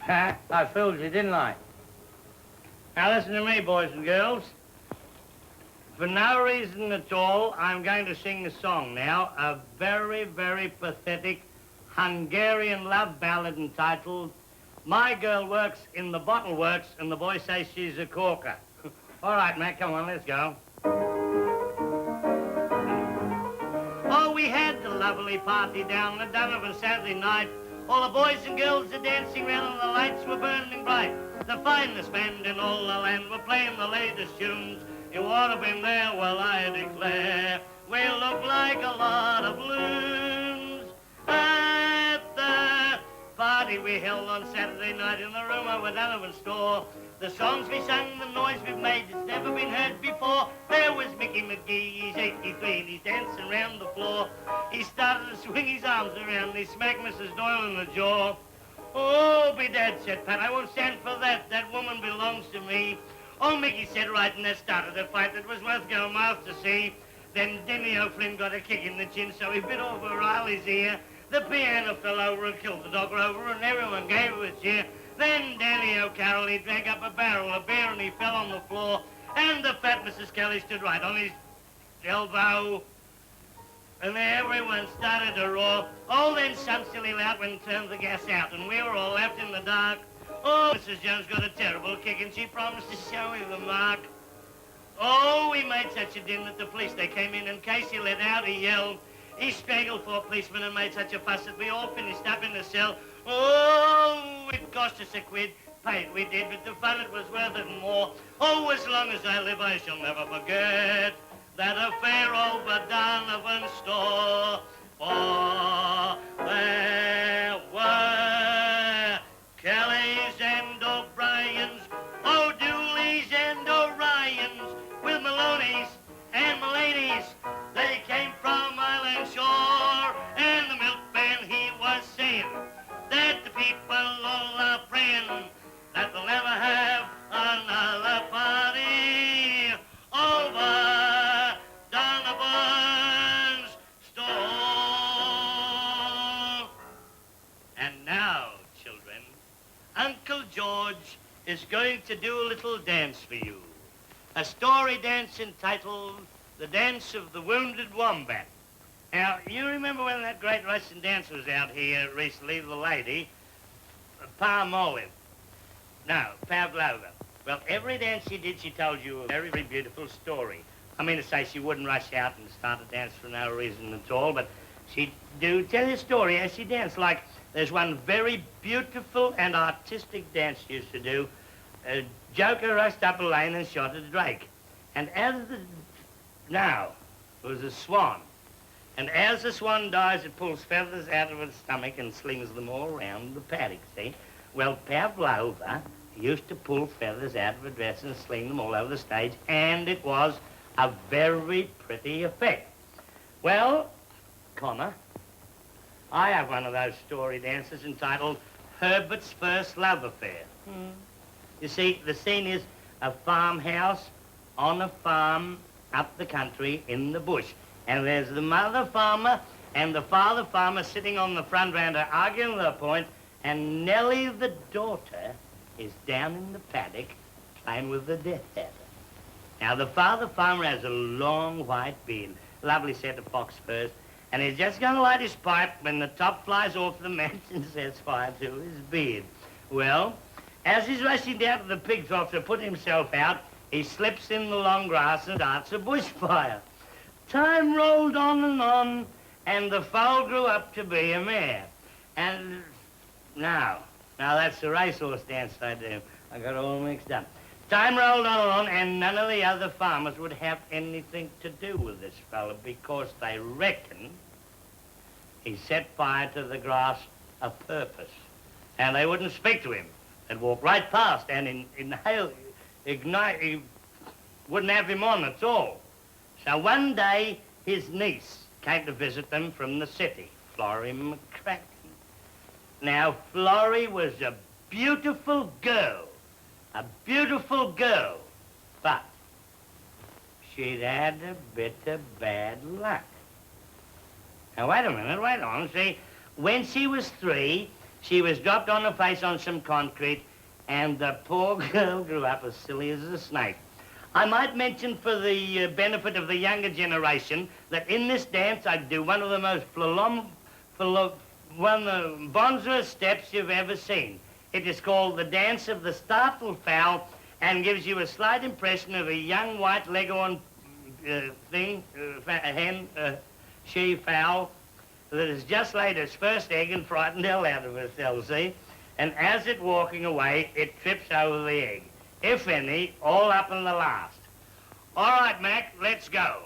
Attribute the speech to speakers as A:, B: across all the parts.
A: I fooled you, didn't I? Now listen to me, boys and girls. For no reason at all, I'm going to sing a song now, a very, very pathetic Hungarian love ballad entitled My Girl Works in the Bottle Works and the Boy Says She's a Corker. All right, Matt, come on, let's go. Oh, we had the lovely party down the Donovan Saturday night. All the boys and girls are dancing round and the lights were burning bright. The finest band in all the land were playing the latest tunes. You ought to have been there, well, I declare. We look like a lot of loons at the party we held on Saturday night in the room over Donovan's store. The songs we sung, the noise we've made, it's never been heard before. There was Mickey McGee, he's 83 and he's dancing around the floor. He started to swing his arms around and he smacked Mrs. Doyle in the jaw. Oh, be dad, said Pat, I won't stand for that. That woman belongs to me. Oh, Mickey said right, and that started a fight that was worth going miles to see. Then Denny O'Flynn got a kick in the chin, so he bit off O'Reilly's ear. The piano fell over and killed the dog Rover, and everyone gave him a cheer. Then Danny O'Carroll, he drank up a barrel of beer, and he fell on the floor. And the fat Mrs. Kelly stood right on his elbow. And everyone started to roar. Oh, then some silly lout went and turned the gas out, and we were all left in the dark. Oh, Mrs. Jones got a terrible kick, and she promised to show me the mark. Oh, we made such a din that the police, they came in, and Casey let out, he yelled. He strangled 4 policemen and made such a fuss that we all finished up in the cell. Oh, it cost us a quid. Paid we did, but the fun, it was worth it and more. Oh, as long as I live, I shall never forget that affair over Donovan's store. For there were Kellys and O'Briens, O'Dooleys and Orions, with Maloney's and Mulaney's. They came from Island Shore, and the milkman, he was saying that the people all are praying that they'll never have another party over Donovan's store. And now, children, Uncle George is going to do a little dance for you. A story dance entitled The Dance of the Wounded Wombat. Now, you remember when that great Russian dancer was out here recently, the lady, Palmolive. No, Pavlova. Well, every dance she did, she told you a very, very beautiful story. I mean to say she wouldn't rush out and start a dance for no reason at all, but she'd do tell you a story as she danced. Like, there's one very beautiful and artistic dance she used to do. A joker rushed up a lane and shot a drake. And as the... Now, it was a swan. And as the swan dies, it pulls feathers out of its stomach and slings them all around the paddock, see? Well, Pavlova used to pull feathers out of her dress and sling them all over the stage, and it was a very pretty effect. Well, comma, I have one of those story dances entitled Herbert's First Love Affair. You see, the scene is a farmhouse on a farm up the country in the bush. And there's the mother farmer and the father farmer sitting on the front veranda arguing their point, and Nellie, the daughter, is down in the paddock playing with the death adder. Now, the father farmer has a long white beard, lovely set of fox furs, and he's just going to light his pipe when the top flies off the match and sets fire to his beard. Well, as he's rushing down to the pig trough to put himself out, he slips in the long grass and starts a bushfire. Time rolled on, and the foal grew up to be a mare. And now that's the racehorse dance I do. I got it all mixed up. Time rolled on, and none of the other farmers would have anything to do with this fella because they reckon he set fire to the grass a purpose. And they wouldn't speak to him. They'd walk right past and ignite, he wouldn't have him on at all. So one day, his niece came to visit them from the city, Florrie McCracken. Now, Florrie was a beautiful girl, but she'd had a bit of bad luck. Now, wait a minute, wait on. See, when she was 3, She was dropped on her face on some concrete, and the poor girl grew up as silly as a snake. I might mention for the benefit of the younger generation that in this dance I do one of the most bonzerous steps you've ever seen. It is called the dance of the startled fowl and gives you a slight impression of a young white leghorn she-fowl that has just laid its first egg and frightened the hell out of herself, see? And as it's walking away, it trips over the egg. If any, all up in the last. All right, Mac, let's go.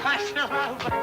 A: I fell over.